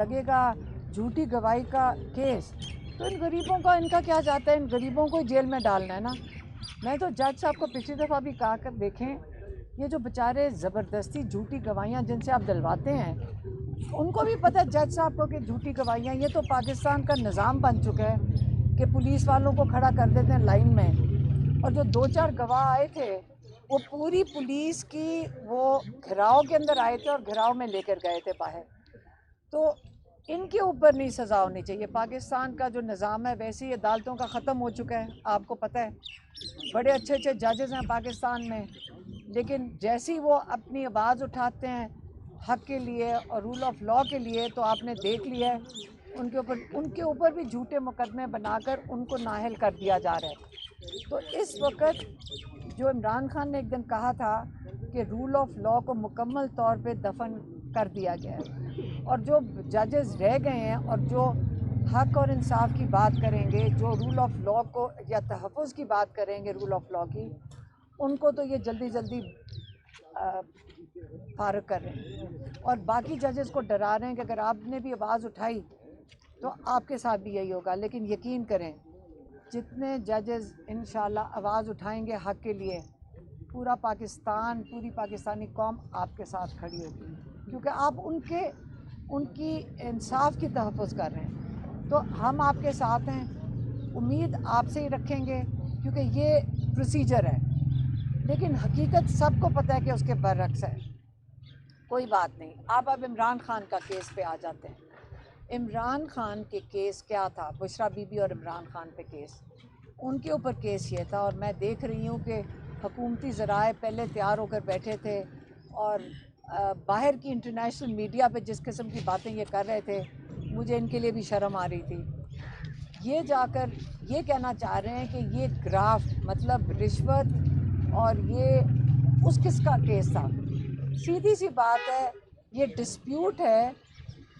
लगेगा झूठी गवाही का केस, तो इन गरीबों का इनका क्या जाता है? इन गरीबों को जेल में डालना है ना। मैं तो जज साहब को पिछली दफ़ा भी कहा कर देखें, ये जो बेचारे ज़बरदस्ती झूठी गवाहियाँ जिनसे आप दिलवाते हैं, उनको भी पता है जज साहब को कि झूठी गवाहियाँ, ये तो पाकिस्तान का निज़ाम बन चुका है कि पुलिस वालों को खड़ा कर देते हैं लाइन में। और जो 2-4 गवाह आए थे, वो पूरी पुलिस की वो घेराव के अंदर आए थे और घेराव में लेकर गए थे बाहर। तो इनके ऊपर नहीं सज़ा होनी चाहिए। पाकिस्तान का जो निज़ाम है वैसे ही अदालतों का ख़त्म हो चुका है, आपको पता है। बड़े अच्छे अच्छे जजेस हैं पाकिस्तान में, लेकिन जैसे ही वो अपनी आवाज़ उठाते हैं हक के लिए और रूल ऑफ लॉ के लिए, तो आपने देख लिया है उनके ऊपर भी झूठे मुकदमे बनाकर उनको नाअहल कर दिया जा रहा है। तो इस वक्त जो इमरान खान ने एक दिन कहा था कि रूल ऑफ लॉ को मुकम्मल तौर पे दफन कर दिया गया है, और जो जजेस रह गए हैं और जो हक और इंसाफ की बात करेंगे, जो रूल ऑफ लॉ को या तहफ़्फ़ुज़ की बात करेंगे रूल ऑफ लॉ की, उनको तो ये जल्दी जल्दी फारग कर रहे हैं और बाकी जजेस को डरा रहे हैं कि अगर आपने भी आवाज़ उठाई तो आपके साथ भी यही होगा। लेकिन यकीन करें, जितने जजेस इंशाल्लाह आवाज़ उठाएंगे हक के लिए, पूरा पाकिस्तान, पूरी पाकिस्तानी कौम आपके साथ खड़ी होगी, क्योंकि आप उनकी इंसाफ की तहफ़्फ़ुज़ कर रहे हैं। तो हम आपके साथ हैं, उम्मीद आपसे ही रखेंगे, क्योंकि ये प्रोसीजर है, लेकिन हकीकत सबको पता है कि उसके बरअक्स है। कोई बात नहीं, आप अब इमरान खान का केस पे आ जाते हैं। इमरान खान के केस क्या था? बुशरा बीबी और इमरान खान पे केस, उनके ऊपर केस ये था, और मैं देख रही हूँ कि हुकूमती ज़राए पहले तैयार होकर बैठे थे और बाहर की इंटरनेशनल मीडिया पे जिस किस्म की बातें ये कर रहे थे, मुझे इनके लिए भी शर्म आ रही थी। ये जाकर ये कहना चाह रहे हैं कि ये ग्राफ्ट मतलब रिश्वत और ये उस किसका केस था। सीधी सी बात है, ये डिस्प्यूट है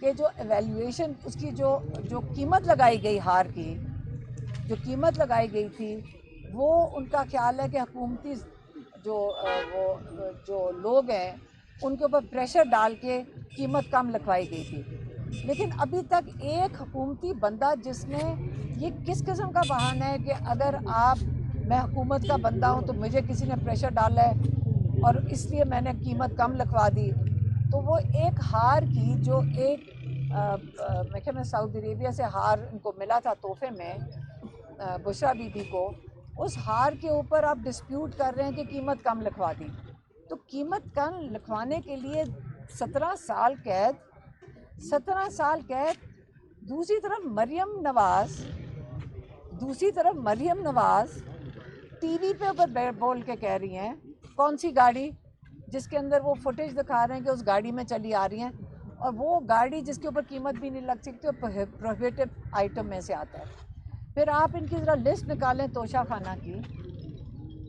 कि जो एवेल्यूएशन उसकी जो जो कीमत लगाई गई, हार की जो कीमत लगाई गई थी, वो उनका ख्याल है कि हुकूमती जो लोग हैं उनके ऊपर प्रेशर डाल के कीमत कम लिखवाई गई थी। लेकिन अभी तक एक हुकूमती बंदा जिसने, ये किस किस्म का बहाना है कि अगर मैं हुकूमत का बंदा हूँ तो मुझे किसी ने प्रेशर डाला है और इसलिए मैंने कीमत कम लिखवा दी। तो वो एक हार की जो एक मैं क्या, मैं सऊदी अरेबिया से हार उनको मिला था तोहफे में, बुशरा बीबी को, उस हार के ऊपर आप डिस्प्यूट कर रहे हैं कि कीमत कम लिखवा दी। तो कीमत कम लिखवाने के लिए 17 साल कैद, 17 साल कैद। दूसरी तरफ मरियम नवाज टीवी पे ऊपर बोल के कह रही हैं, कौन सी गाड़ी, जिसके अंदर वो फुटेज दिखा रहे हैं कि उस गाड़ी में चली आ रही हैं, और वो गाड़ी जिसके ऊपर कीमत भी नहीं लग सकती और प्रोहिबिटेड आइटम में से आता है। फिर आप इनकी ज़रा लिस्ट निकालें तोशा खाना की,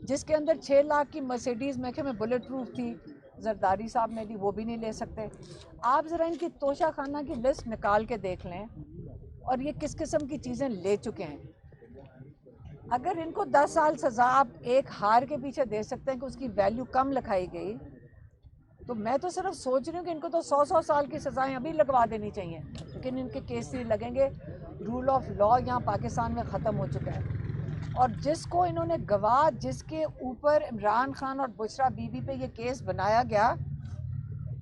जिसके अंदर 6 लाख की मर्सिडीज़ में बुलेट प्रूफ थी, जरदारी साहब ने दी, वो भी नहीं ले सकते। आप ज़रा इनकी तोशा खाना की लिस्ट निकाल के देख लें और ये किस किस्म की चीज़ें ले चुके हैं। अगर इनको 10 साल सज़ा आप एक हार के पीछे दे सकते हैं कि उसकी वैल्यू कम लिखाई गई, तो मैं तो सिर्फ सोच रही हूँ कि इनको तो 100-100 साल की सज़ाएं अभी लगवा देनी चाहिए, लेकिन इनके केस नहीं लगेंगे। रूल ऑफ लॉ यहाँ पाकिस्तान में ख़त्म हो चुका है। और जिसको इन्होंने गवाह, जिसके ऊपर इमरान खान और बुशरा बीबी पे ये केस बनाया गया,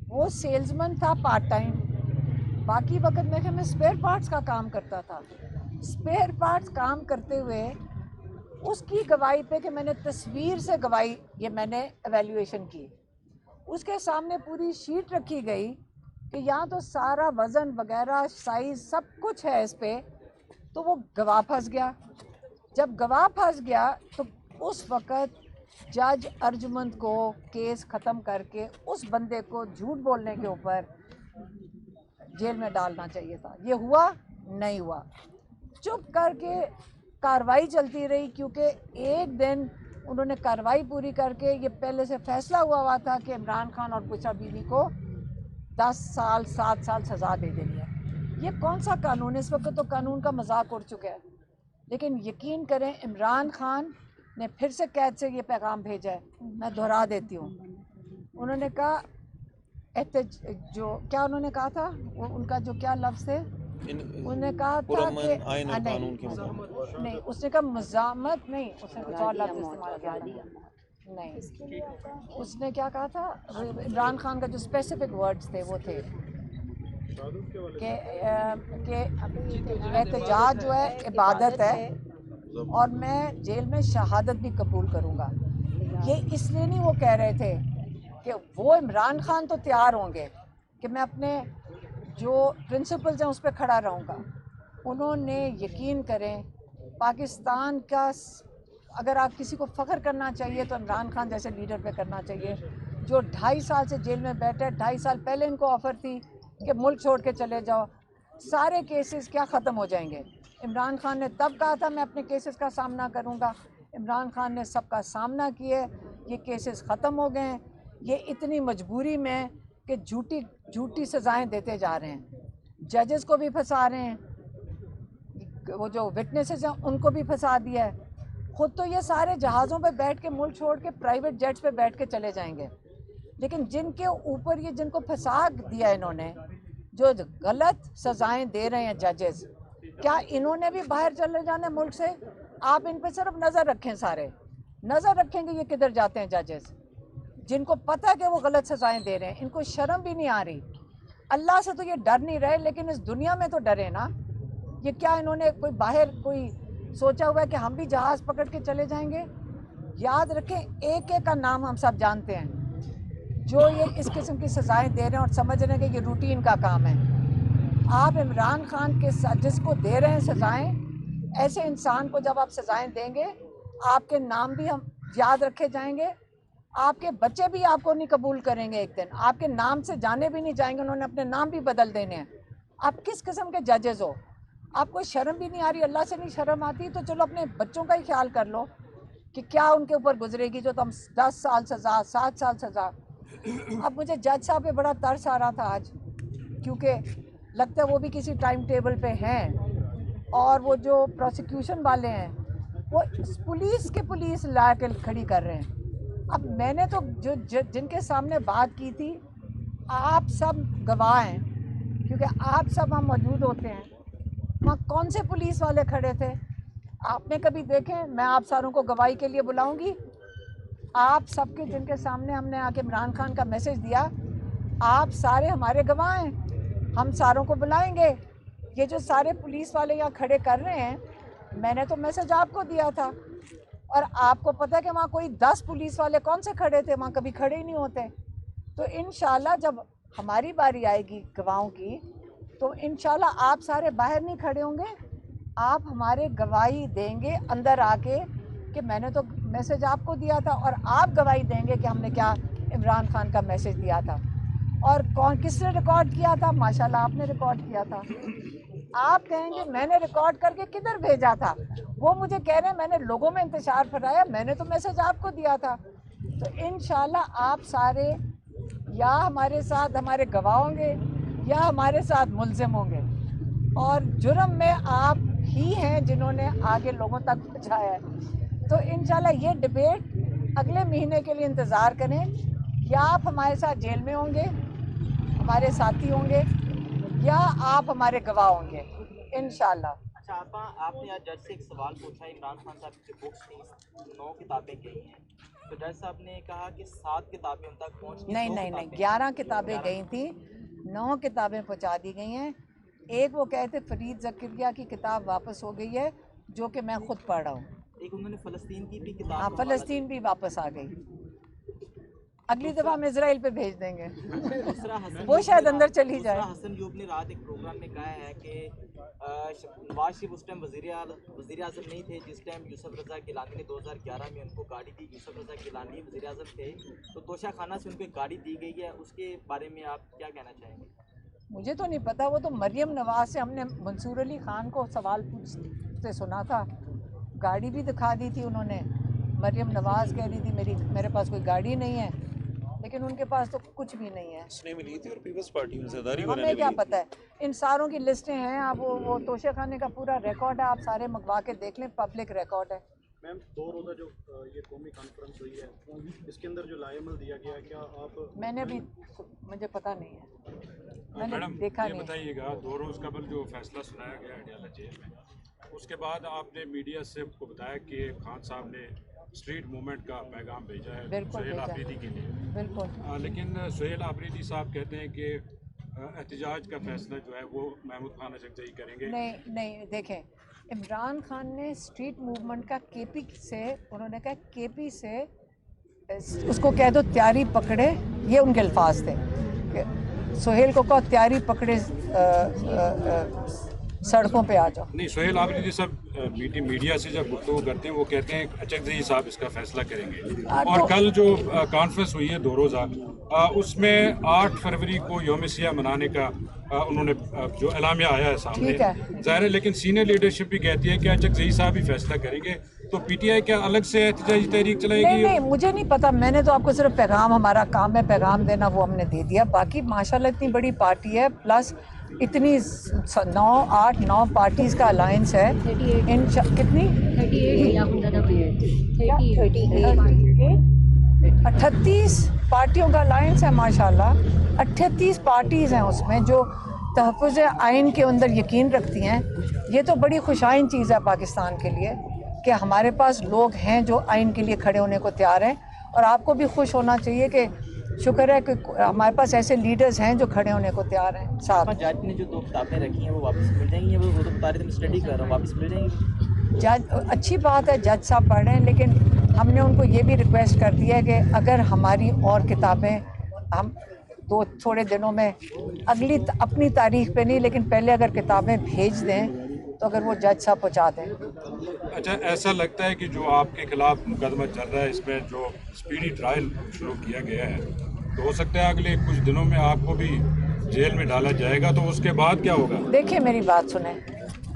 वो सेल्समैन था पार्ट टाइम, बाकी वक्त में स्पेयर पार्ट्स का काम करता था। स्पेयर पार्ट्स काम करते हुए उसकी गवाही पे, कि मैंने तस्वीर से गवाही, ये मैंने एवेल्यूएशन की, उसके सामने पूरी शीट रखी गई कि यहाँ तो सारा वज़न वगैरह साइज़ सब कुछ है इस पर, तो वो गवाह फंस गया। जब गवाह फंस गया तो उस वक़्त जज अर्जुमंद को केस ख़त्म करके उस बंदे को झूठ बोलने के ऊपर जेल में डालना चाहिए था। ये हुआ नहीं हुआ, चुप करके कार्रवाई चलती रही, क्योंकि एक दिन उन्होंने कार्रवाई पूरी करके, ये पहले से फैसला हुआ था कि इमरान खान और बुशरा बीबी को 10 साल 7 साल सज़ा दे देनी है। ये कौन सा कानून है? इस वक्त तो कानून का मजाक उड़ चुका है। लेकिन यकीन करें, इमरान खान ने फिर से कैद से ये पैगाम भेजा है, मैं दोहरा देती हूँ। उन्होंने कहा जो क्या उन्होंने कहा था, वो उनका जो क्या लफ्ज़ थे, उन्होंने कहा था कि नहीं, उसने कहा मज़ामत नहीं, उसने कुछ और लफ्ज़ इस्तेमाल किया था। नहीं, उसने क्या कहा था, इमरान खान का जो स्पेसिफिक वर्ड्स थे वो थे कि एहतजाज जो है इबादत है और मैं जेल में शहादत भी कबूल करूँगा। ये इसलिए नहीं वो कह रहे थे कि वो इमरान खान तो तैयार होंगे कि मैं अपने जो प्रिंसिपल्स हैं उस पर खड़ा रहूँगा। उन्होंने यकीन करें, पाकिस्तान का अगर आप किसी को फ़ख्र करना चाहिए तो इमरान खान जैसे लीडर पे करना चाहिए, जो 2.5 साल से जेल में बैठे। 2.5 साल पहले इनको ऑफ़र थी कि मुल्क छोड़ के चले जाओ, सारे केसेस क्या ख़त्म हो जाएंगे। इमरान खान ने तब कहा था मैं अपने केसेस का सामना करूँगा। इमरान खान ने सबका सामना किया, ये केसेस ख़त्म हो गए हैं। ये इतनी मजबूरी में कि झूठी सज़ाएँ देते जा रहे हैं, जजेस को भी फंसा रहे हैं, वो जो विटनेसेस हैं उनको भी फंसा दिया है। खुद तो ये सारे जहाज़ों पे बैठ के मुल्क छोड़ के प्राइवेट जेट्स पे बैठ के चले जाएंगे, लेकिन जिनके ऊपर ये जिनको फंसा दिया इन्होंने, जो गलत सज़ाएं दे रहे हैं जजेस, क्या इन्होंने भी बाहर चले जाने मुल्क से? आप इन पे सिर्फ नज़र रखें, सारे नज़र रखेंगे ये किधर जाते हैं जजेस, जिनको पता है कि वो गलत सज़ाएं दे रहे हैं। इनको शर्म भी नहीं आ रही। अल्लाह से तो ये डर नहीं रहे, लेकिन इस दुनिया में तो डरे ना। ये क्या इन्होंने कोई बाहर कोई सोचा हुआ है कि हम भी जहाज़ पकड़ के चले जाएंगे? याद रखें, एक एक का नाम हम सब जानते हैं जो ये इस किस्म की सज़ाएं दे रहे हैं और समझ रहे हैं कि ये रूटीन का काम है। आप इमरान खान के साथ जिसको दे रहे हैं सज़ाएं, ऐसे इंसान को जब आप सज़ाएं देंगे, आपके नाम भी हम याद रखे जाएंगे, आपके बच्चे भी आपको नहीं कबूल करेंगे। एक दिन आपके नाम से जाने भी नहीं जाएंगे, उन्होंने अपने नाम भी बदल देने हैं। आप किस किस्म के जजेस हो? आपको शर्म भी नहीं आ रही? अल्लाह से नहीं शर्म आती तो चलो अपने बच्चों का ही ख्याल कर लो कि क्या उनके ऊपर गुजरेगी जो तुम 10 साल सज़ा, 7 साल सज़ा। अब मुझे जज साहब पे बड़ा तरस आ रहा था आज, क्योंकि लगता है वो भी किसी टाइम टेबल पे हैं, और वो जो प्रोसिक्यूशन वाले हैं वो पुलिस ला के खड़ी कर रहे हैं। अब मैंने तो जिनके सामने बात की थी, आप सब गवाह हैं, क्योंकि आप सब हम मौजूद होते हैं। वहाँ कौन से पुलिस वाले खड़े थे आपने कभी देखे? मैं आप सारों को गवाही के लिए बुलाऊंगी। आप सबके जिनके सामने हमने आके इमरान खान का मैसेज दिया, आप सारे हमारे गवाह हैं, हम सारों को बुलाएंगे। ये जो सारे पुलिस वाले यहाँ खड़े कर रहे हैं, मैंने तो मैसेज आपको दिया था, और आपको पता है कि वहाँ कोई 10 पुलिस वाले कौन से खड़े थे? वहाँ कभी खड़े ही नहीं होते। तो इंशाल्लाह जब हमारी बारी आएगी गवाहों की, तो इंशाल्लाह आप सारे बाहर नहीं खड़े होंगे, आप हमारे गवाही देंगे अंदर आके कि मैंने तो मैसेज आपको दिया था, और आप गवाही देंगे कि हमने क्या इमरान खान का मैसेज दिया था, और किसने रिकॉर्ड किया था? माशाल्लाह आपने रिकॉर्ड किया था। आप कहेंगे मैंने रिकॉर्ड करके किधर भेजा था? वो मुझे कह रहे हैं मैंने लोगों में इंतशार फैलाया, मैंने तो मैसेज आपको दिया था। तो इंशाल्लाह आप सारे या हमारे साथ हमारे गवाह होंगे या हमारे साथ मुल्ज़िम होंगे, और जुर्म में आप ही हैं जिन्होंने आगे लोगों तक पहुँचाया है। तो इंशाल्लाह ये डिबेट अगले महीने के लिए इंतज़ार करें, या आप हमारे साथ जेल में होंगे, हमारे साथी होंगे, या आप हमारे गवाह होंगे इंशाल्लाह। अच्छा आपने आज जज से एक सवाल पूछा, इमरान खान साहब की बुक्स थी 9 किताबें गई हैं, तो जज साहब ने कहा कि 7 किताबें उन तक पहुँच गई। नहीं 11 किताबें गई थी, 9 किताबें पहुँचा दी गई हैं। एक वो कहते फरीद ज़करिया की किताब वापस हो गई है, जो कि मैं खुद पढ़ रहा हूँ। एक उन्होंने फ़लस्तीन की भी किताब, हाँ फ़लस्तीन भी वापस आ गई। अगली दफ़ा हम इजराइल पे भेज देंगे। वो शायद अंदर चली जाए। हसन यूब ने रात एक प्रोग्राम में कहा है कि नवाज शरीफ उस टाइम वज़ीर आज़म नहीं थे जिस टाइम यूसुफ रज़ा गिलानी ने 2011 में उनको गाड़ी दी। यूसुफ रज़ा गिलानी वज़ीर आज़म थे, तो तोशा खाना से उनको गाड़ी दी गई है, उसके बारे में आप क्या कहना चाहेंगे? मुझे तो नहीं पता, वो तो मरियम नवाज से हमने मंसूर अली ख़ान को सवाल पूछते सुना था, गाड़ी भी दिखा दी थी उन्होंने। मरियम नवाज कह रही थी मेरे पास कोई गाड़ी नहीं है, लेकिन उनके पास तो कुछ भी नहीं है। उसने मिली थी और पीपल्स पार्टी में ज़रदारी को हमें क्या पता है, इन सारों की लिस्टें हैं। आप वो तोशा खाने का पूरा रिकॉर्ड है, आप सारे मंगवा के देख लें, पब्लिक रिकॉर्ड है। मैम 2 रोज़ा जो ये कौमी कॉन्फ्रेंस हुई है, इसके अंदर जो लाएमल दिया गया है, क्या आप मैंने भी, मुझे पता नहीं है, मैंने मैडम देखा ये नहीं। बताइएगा 2 रोज़ कबल जो फैसला सुनाया गया अडयाला जेल में, उसके बाद आपने मीडिया से को बताया कि खान साहब ने स्ट्रीट मूवमेंट का पैगाम भेजा है बिल्कुल सुहेल भेजा। आफरीदी के लिए। बिल्कुल लेकिन सुहेल आफरीदी साहब कहते हैं कि एहतजाज का फैसला जो है वो महमूद खान अचकजई करेंगे। नहीं नहीं, देखें, इमरान खान ने स्ट्रीट मूवमेंट का केपी से, उन्होंने कहा केपी से उसको कह दो तैयारी पकड़े, ये उनके अल्फाज थे। सुहेल को कहो तैयारी पकड़े, सड़कों पे आ जाओ। नहीं, सुहेल आफरीदी साहब मीडिया से जब गुफ्तगू करते हैं वो कहते हैं अचकजई साहब इसका फैसला करेंगे। और कल जो कॉन्फ्रेंस हुई है 2 रोज़ा, उसमें 8 फरवरी को यौम सियाह मनाने का उन्होंने जो एलामिया आया है सामने, ठीक है। ज़ाहिर है, लेकिन सीनियर लीडरशिप भी कहती है कि अचकजई साहब ही फैसला करेंगे। तो पीटीआई क्या अलग से एहतजाजी तहरीक चलाएगी? नहीं नहीं, मुझे नहीं पता, मैंने तो आपको सिर्फ पैगाम, हमारा काम है पैगाम देना, वो हमने दे दिया। बाकी माशाल्लाह इतनी बड़ी पार्टी है, प्लस इतनी 9 पार्टीज का अलायंस है। इन कितनी 38 पार्टियों का अलायंस है माशाल्लाह। 38 पार्टीज़ हैं उसमें जो तहफ़्फ़ुज़ आइन के अंदर यकीन रखती हैं। ये तो बड़ी खुशाइन चीज़ है पाकिस्तान के लिए कि हमारे पास लोग हैं जो आइन के लिए खड़े होने को तैयार हैं। और आपको भी खुश होना चाहिए कि शुक्र है कि हमारे पास ऐसे लीडर्स हैं जो खड़े होने को तैयार हैं। साथ जज ने जो 2 किताबें रखी हैं वो वापस मिल जाएंगी? वो तो बता रहे थे, मैं स्टडी कर रहा हूँ, वापस मिल जाएंगी? जज, अच्छी बात है जज साहब पढ़ रहे हैं, लेकिन हमने उनको ये भी रिक्वेस्ट कर दिया है कि अगर हमारी और किताबें हम थोड़े दिनों में अगली अपनी तारीख पे नहीं, लेकिन पहले अगर किताबें भेज दें तो अगर वो जज साहब पहुँचा दें। अच्छा, ऐसा लगता है कि जो आपके खिलाफ मुकदमा चल रहा है इसमें जो स्पीडी ट्रायल शुरू किया गया है, तो हो सकता है अगले कुछ दिनों में आपको भी जेल में डाला जाएगा, तो उसके बाद क्या होगा? देखिए मेरी बात सुने,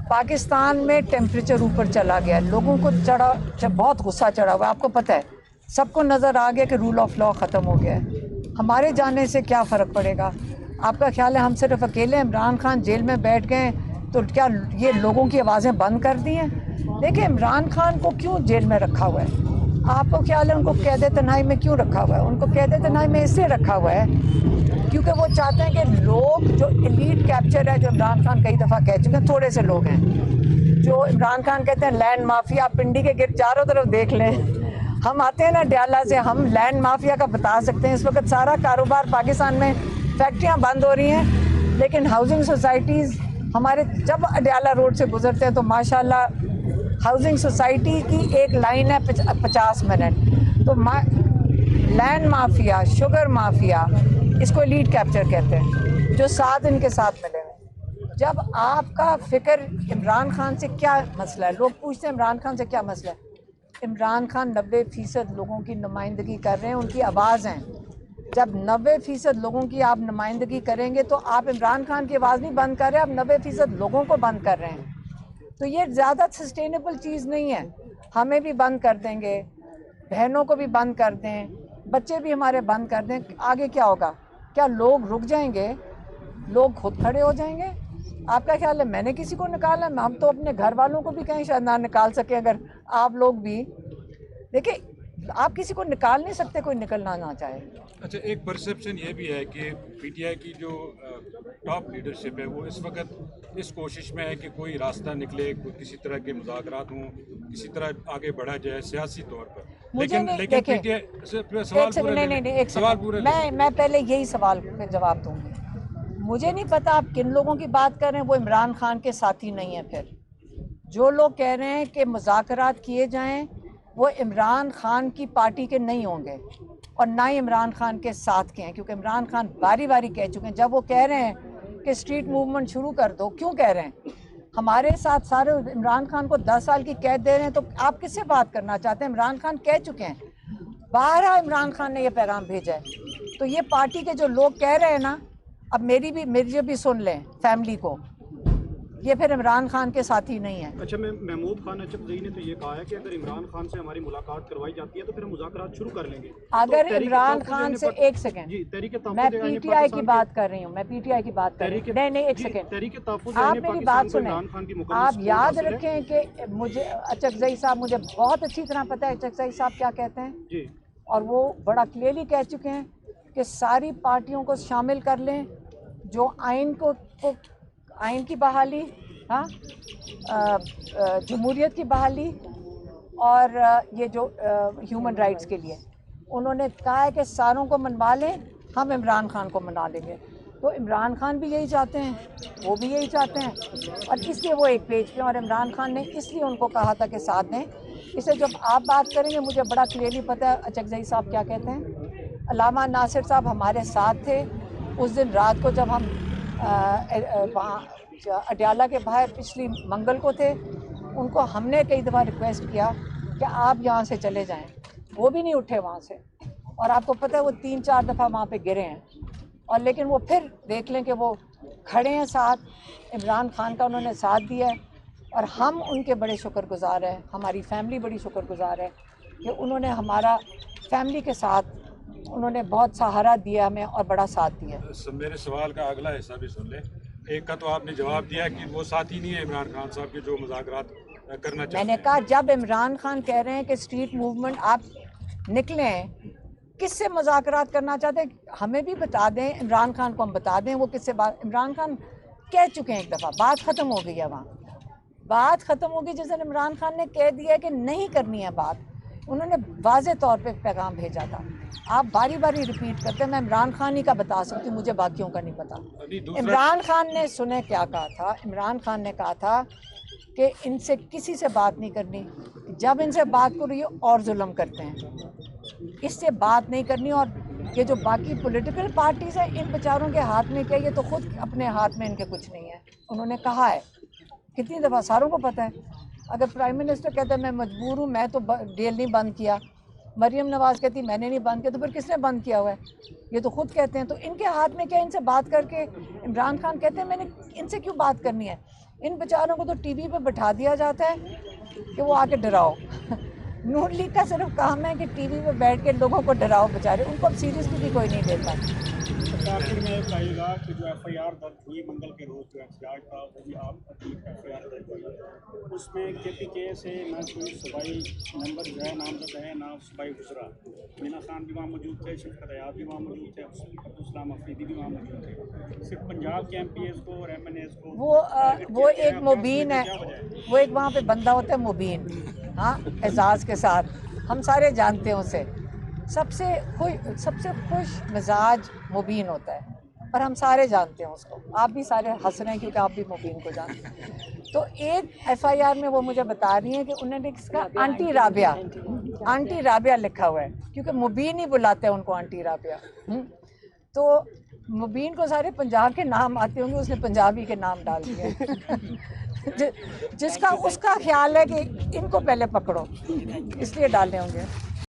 पाकिस्तान में टेम्परेचर ऊपर चला गया, लोगों को बहुत गुस्सा चढ़ा हुआ है। आपको पता है, सबको नज़र आ गया कि रूल ऑफ लॉ ख़त्म हो गया है। हमारे जाने से क्या फ़र्क पड़ेगा? आपका ख्याल है हम सिर्फ अकेले? इमरान खान जेल में बैठ गए तो क्या ये लोगों की आवाज़ें बंद कर दी हैं? देखिए इमरान खान को क्यों जेल में रखा हुआ है? आपको ख्याल है उनको कैद तन्हाई में क्यों रखा हुआ है? उनको कैद तन्हाई में इसलिए रखा हुआ है क्योंकि वो चाहते हैं कि लोग जो एलीट कैप्चर है, जो इमरान खान कई दफ़ा कह चुके हैं, थोड़े से लोग हैं जो इमरान खान कहते हैं लैंड माफिया, पिंडी के गिर चारों तरफ देख लें। हम आते हैं ना अडयाला से, हम लैंड माफिया का बता सकते हैं। इस वक्त सारा कारोबार पाकिस्तान में, फैक्ट्रियाँ बंद हो रही हैं, लेकिन हाउसिंग सोसाइटीज़ हमारे जब अडयाला रोड से गुजरते हैं तो माशाल्लाह हाउसिंग सोसाइटी की एक लाइन है 50 मिनट। तो लैंड माफिया, शुगर माफिया, इसको एलीट कैप्चर कहते हैं, जो साथ इनके साथ मिले हुए। जब आपका फिक्र इमरान खान से क्या मसला है, लोग पूछते हैं इमरान खान से क्या मसला है। इमरान खान 90% लोगों की नुमाइंदगी कर रहे हैं, उनकी आवाज़ हैं। जब 90% लोगों की आप नुमाइंदगी करेंगे तो आप इमरान खान की आवाज़ नहीं बंद कर रहे, आप 90% लोगों को बंद कर रहे हैं। तो ये ज़्यादा सस्टेनेबल चीज़ नहीं है। हमें भी बंद कर देंगे, बहनों को भी बंद कर दें, बच्चे भी हमारे बंद कर दें, आगे क्या होगा? क्या लोग रुक जाएंगे? लोग खुद खड़े हो जाएंगे? आपका ख्याल है मैंने किसी को निकाला? हम तो अपने घर वालों को भी कहीं शायद ना निकाल सके। अगर आप लोग भी देखिए, आप किसी को निकाल नहीं सकते, कोई निकलना ना चाहे। अच्छा, एक परसेप्शन ये भी है कि पीटीआई की जो टॉप लीडरशिप है वो इस वक्त इस कोशिश में है कि कोई रास्ता निकले, कोई किसी तरह के मुज़ाकरात हों, किसी तरह आगे बढ़ा जाए सियासी तौर पर। लेकिन मैं पहले यही सवाल का जवाब दूंगी। मुझे नहीं पता आप किन लोगों की बात कर रहे हैं, वो इमरान खान के साथी नहीं है। फिर जो लोग कह रहे हैं कि मुज़ाकरात किए जाएं, वो इमरान खान की पार्टी के नहीं होंगे और ना ही इमरान खान के साथ के हैं, क्योंकि इमरान खान बारी बारी कह चुके हैं। जब वो कह रहे हैं कि स्ट्रीट मूवमेंट शुरू कर दो, क्यों कह रहे हैं? हमारे साथ सारे इमरान खान को 10 साल की कैद दे रहे हैं, तो आप किससे बात करना चाहते हैं? इमरान खान कह चुके हैं, 12 इमरान खान ने ये पैगाम भेजा है। तो ये पार्टी के जो लोग कह रहे हैं ना, अब मेरी भी सुन लें फैमिली को। ये फिर इमरान खान के साथी नहीं है। अच्छा, मैं महमूद खान अचकज़ई ने तो ये कहा है कि अगर इमरान खान से हमारी मुलाकात करवाई जाती है तो फिर हम मुज़ाकरात शुरू कर लेंगे। अगर तो इमरान खान से एक सेकंड, जी, मैं पीटीआई की बात कर रही हूँ, मैं पीटीआई की बात कर रही हूँ। नहीं एक सेकंड, आप मेरी बात सुने। आप याद रखें कि मुझे अचकज़ई साहब, मुझे बहुत अच्छी तरह पता है अचकज़ई साहब क्या कहते हैं जी, और वो बड़ा क्लियरली कह चुके हैं कि सारी पार्टियों को शामिल कर लें, जो आइन की बहाली, हाँ, जमहूरियत की बहाली और ये जो ह्यूमन राइट्स के लिए उन्होंने कहा है कि सारों को मनवा लें, हम इमरान खान को मना लेंगे। तो इमरान खान भी यही चाहते हैं, वो भी यही चाहते हैं, और इसलिए वो एक पेज पे, और इमरान खान ने इसलिए उनको कहा था कि साथ दें। इसे जब आप बात करेंगे, मुझे बड़ा क्लियरली पता है अचकज़ई साहब क्या कहते हैं। अल्लामा नासिर साहब हमारे साथ थे उस दिन रात को, जब हम वहाँ अडयाला के बाहर पिछली मंगल को थे। उनको हमने कई दफ़ा रिक्वेस्ट किया कि आप यहाँ से चले जाएं, वो भी नहीं उठे वहाँ से, और आपको पता है वो 3-4 दफ़ा वहाँ पे गिरे हैं, और लेकिन वो फिर देख लें कि वो खड़े हैं साथ, इमरान खान का उन्होंने साथ दिया है, और हम उनके बड़े शुक्रगुजार हैं, हमारी फैमिली बड़ी शुक्रगुजार है कि उन्होंने हमारा फैमिली के साथ उन्होंने बहुत सहारा दिया हमें और बड़ा साथ दिया। मेरे सवाल का अगला हिस्सा भी सुन ले। एक का तो आपने जवाब दिया कि वो साथी नहीं है इमरान खान साहब के जो मुज़ाकरात करना चाहते हैं। मैंने कहा जब इमरान खान कह रहे हैं कि स्ट्रीट मूवमेंट आप निकले हैं, किससे मुज़ाकरात करना चाहते हैं हमें भी बता दें, इमरान खान को हम बता दें वो किससे बात। इमरान खान कह चुके हैं एक दफ़ा, बात ख़त्म हो गई है, वहाँ बात ख़त्म हो गई। जिस दिन इमरान खान ने कह दिया कि नहीं करनी है बात, उन्होंने वाज़े तौर पे पैगाम भेजा था। आप बारी बारी रिपीट करते हैं, मैं इमरान खान ही का बता सकती हूँ, मुझे बाकियों का नहीं पता। इमरान खान ने सुने क्या कहा था, इमरान खान ने कहा था कि इनसे किसी से बात नहीं करनी, जब इनसे बात करो ये और जुल्म करते हैं, इससे बात नहीं करनी। और ये जो बाकी पॉलिटिकल पार्टीज़ हैं, इन बेचारों के हाथ में क्या, ये तो खुद अपने हाथ में इनके कुछ नहीं है। उन्होंने कहा है कितनी दफ़ा, सारों को पता है। अगर प्राइम मिनिस्टर कहता है मैं मजबूर हूँ, मैं तो जेल नहीं बंद किया, मरियम नवाज़ कहती मैंने नहीं बंद किया, तो फिर किसने बंद किया हुआ है, ये तो खुद कहते हैं। तो इनके हाथ में क्या, इनसे बात करके। इमरान खान कहते हैं मैंने इनसे क्यों बात करनी है, इन बेचारों को तो टीवी पे बैठा दिया जाता है कि वो आके डराओ। नून लीग का सिर्फ काम है कि टीवी पे बैठ के लोगों को डराओ, बेचारे उनको अब सीरियसली भी कोई नहीं लेता। आखिर में कहेगा कि जो एफआईआर दर्ज हुई मंगल के रोज़ जो एहतजाज था, वो भी आप एफआईआर दर्ज हुई, उसमें केपीके से ना कोई सूबाई मेंबर जो है नामजद है, ना सूबाई गुजरा। मीना खान भी वहाँ मौजूद थे, शफकत हयात भी वहाँ मौजूद थे, अब्दुल अफरीदी भी वहाँ मौजूद थे। सिर्फ पंजाब के MPs को और MNAs को वो एक मुबीन है, वो एक वहाँ पे बंदा होता है मुबीन, हाँ, एजाज़ के साथ, हम सारे जानते हैं उसे। सबसे खुश मिजाज मुबीन होता है, और हम सारे जानते हैं उसको। आप भी सारे हंस रहे हैं क्योंकि आप भी मुबीन को जानते हैं। तो एक FIR में वो मुझे बता रही हैं कि उन्होंने इसका आंटी राबिया लिखा हुआ है, क्योंकि मुबीन ही बुलाते हैं उनको आंटी राबिया। तो मुबीन को सारे पंजाब के नाम आते होंगे, उसने पंजाबी के नाम डाल दिए। जिसका उसका ख्याल है कि इनको पहले पकड़ो, इसलिए डालने होंगे।